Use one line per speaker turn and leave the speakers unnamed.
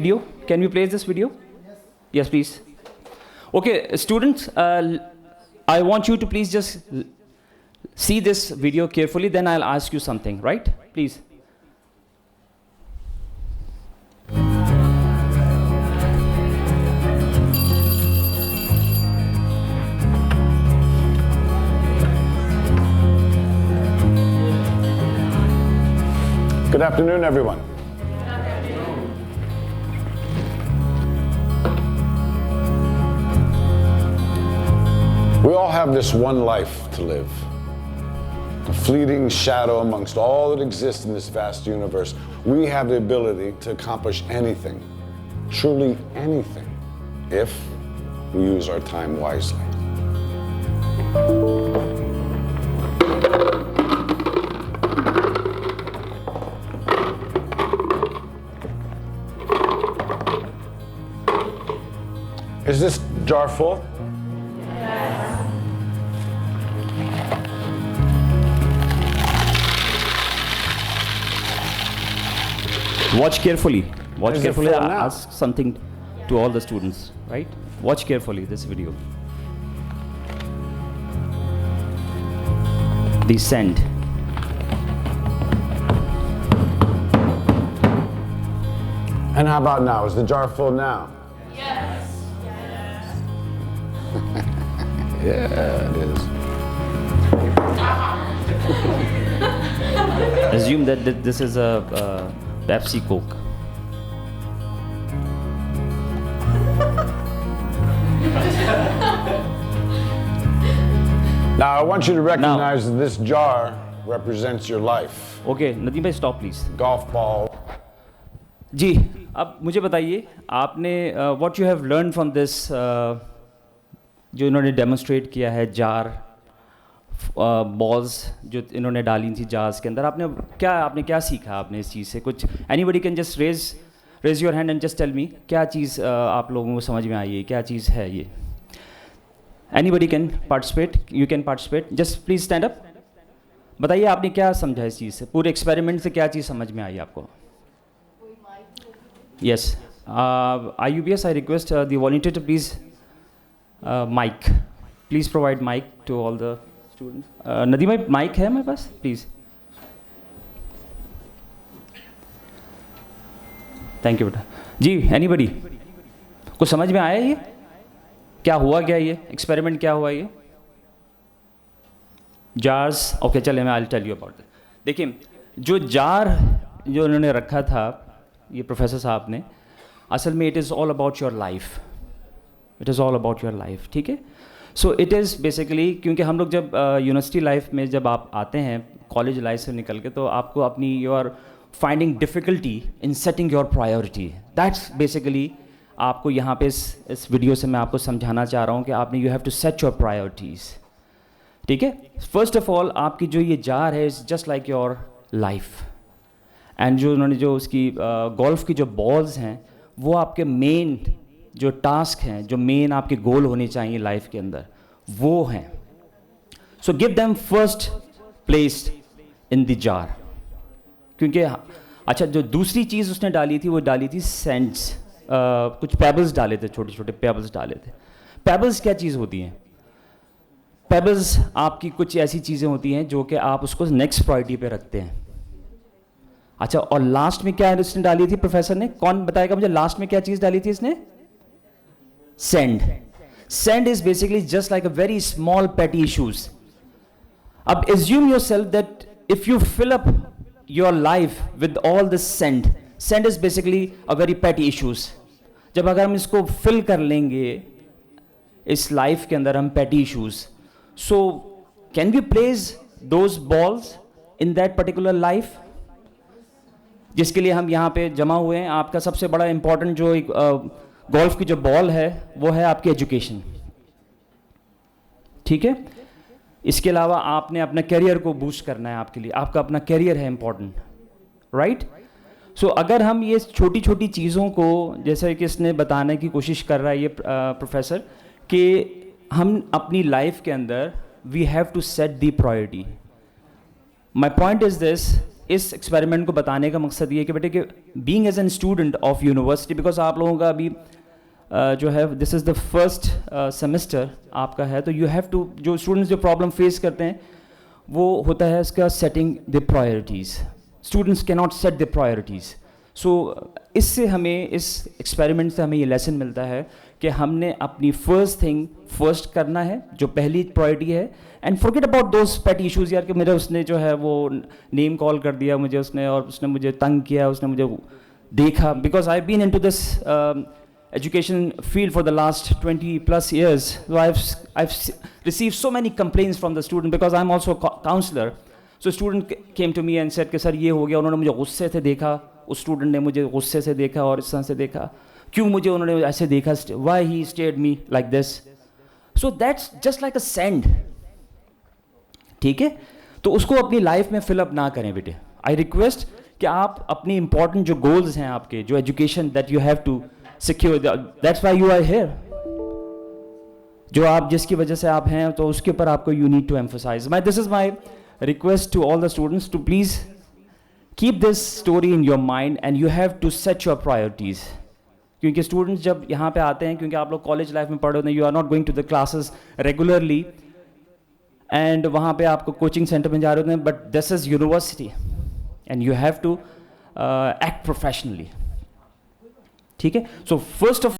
Video? Can we play this video? Yes, please. Okay, students, I want you to please just see this video carefully, then I'll ask you something, right? Please.
Good afternoon, everyone. We all have this one life to live, a fleeting shadow amongst all that exists in this vast universe. We have the ability to accomplish anything, truly anything, if we use our time wisely. Is this jar full?
Watch carefully. Watch
Is it
carefully.
full
I'll
now?
ask something to all the students, right? Watch carefully this video. The send.
And how about now? Is the jar full now?
Yes.
Yeah, it is.
Assume that this is a Pepsi Coke.
Now, I want you to recognize that this jar represents your life.
Okay, Nadeem bhai, stop please.
Golf ball.
जी, अब मुझे बताइए आपने what you have learn from this जो इन्होंने demonstrate किया है jar balls जो इन्होंने डाली थी जार्स के अंदर आपने क्या सीखा आपने इस चीज़ से कुछ anybody can just raise your hand and just tell me क्या चीज़ आप लोगों को समझ में आई है क्या चीज़ है ये anybody can participate you can participate just please stand up बताइए आपने क्या समझा इस चीज़ से पूरे एक्सपेरिमेंट से क्या चीज़ समझ में आई आपको Yes. IUBS, I request the volunteer to please mic. Please provide mic to all the students. Nadeem, mic है मेरे पास? Please. Thank you बेटा. जी, anybody? कुछ समझ में आया ये? क्या हुआ क्या ये? Experiment क्या हुआ ये? Jars. Okay, चलिए मैं I'll tell you about it. देखिए, जो jar जो उन्होंने रखा था ये प्रोफेसर साहब ने असल में it is all about your life it is all about your life ठीक है सो इट इज़ बेसिकली क्योंकि हम लोग जब यूनिवर्सिटी लाइफ में जब आप आते हैं कॉलेज लाइफ से निकल के तो आपको अपनी you are finding difficulty in setting your priority that's basically आपको यहाँ पे इस वीडियो से मैं आपको समझाना चाह रहा हूँ कि आपने you have to set your priorities ठीक है फर्स्ट ऑफ ऑल आपकी जो ये जार है is just like your life and जो उन्होंने जो उसकी गोल्फ की जो बॉल्स हैं वो आपके मेन जो टास्क हैं जो मेन आपके गोल होने चाहिए लाइफ के अंदर वो हैं so give them first place in the jar क्योंकि अच्छा जो दूसरी चीज़ उसने डाली थी वो डाली थी सेंड्स कुछ पेबल्स डाले थे छोटे छोटे पेबल्स डाले थे पेबल्स क्या चीज़ होती हैं पेबल्स आपकी कुछ ऐसी चीज़ें होती हैं जो कि आप उसको नेक्स्ट प्रायोरिटी पे रखते हैं अच्छा और लास्ट में क्या इसने डाली थी प्रोफेसर ने कौन बताएगा मुझे लास्ट में क्या चीज डाली थी इसने sand is basically just like a very small petty issues अब assume yourself that if you fill up your life with all this sand is basically a very petty issues जब अगर हम इसको फिल कर लेंगे इस लाइफ के अंदर हम petty issues so can we place those balls in that particular life जिसके लिए हम यहाँ पे जमा हुए हैं आपका सबसे बड़ा इंपॉर्टेंट जो गोल्फ की जो बॉल है वो है आपकी एजुकेशन ठीक है इसके अलावा आपने अपने करियर को बूस्ट करना है आपके लिए आपका अपना करियर है इंपॉर्टेंट राइट सो अगर हम ये छोटी छोटी चीज़ों को जैसे कि इसने बताने की कोशिश कर रहा है ये प्रोफेसर कि हम अपनी लाइफ के अंदर we have to set the priority my point is this اس ایکسپیریمنٹ کو بتانے کا مقصد یہ کہ بیٹے کہ being as an student of university, because آپ لوگوں کا ابھی جو ہے دس از دا فرسٹ سیمسٹر آپ کا ہے, تو یو ہیو ٹو, جو اسٹوڈنٹس جو پرابلم فیس کرتے ہیں وہ ہوتا ہے اس کا سیٹنگ دی پرائرٹیز. اسٹوڈنٹس کی ناٹ سیٹ دی پرائرٹیز. سو اس سے ہمیں, اس ایکسپیریمنٹ سے ہمیں یہ لیسن ملتا ہے کہ ہم نے اپنی فرسٹ تھنگ فرسٹ کرنا ہے, جو پہلی پرائرٹی ہے, and forget about those petty issues. یار کہ میرا اس نے جو ہے وہ نیم کال کر دیا مجھے اس نے, اور اس نے مجھے تنگ کیا, اس نے مجھے دیکھا, because I been into this education field for the last 20 plus years. So I've received so many complaints from the student, because I'm also a counselor. So student came to me and said کہ سر یہ ہو گیا, انہوں نے مجھے غصے سے دیکھا, اس student نے مجھے غصے سے دیکھا اور اس طرح سے دیکھا, کیوں مجھے انہوں نے ایسے دیکھا, why he stared me like this. So that's just like a sand. ٹھیک ہے, تو اس کو اپنی لائف میں فل اپ نہ کریں بیٹے. آئی ریکویسٹ کہ آپ اپنی امپورٹنٹ جو گولز ہیں آپ کے, جو education that you have to secure, that's why you are here, جو آپ جس کی وجہ سے آپ ہیں, تو اس کے اوپر آپ کو you need to emphasize. This is my request to all the students to please keep this story in your mind and you have to set your priorities. کیونکہ اسٹوڈنٹس جب یہاں پہ آتے ہیں, کیونکہ آپ لوگ کالج لائف میں پڑھ رہے ہوتے ہیں, you are not going to the classes regularly and وہاں پہ آپ کو کوچنگ سینٹر میں جا رہے ہوتے ہیں, but this is university and you have to act professionally. ٹھیک ہے. So first of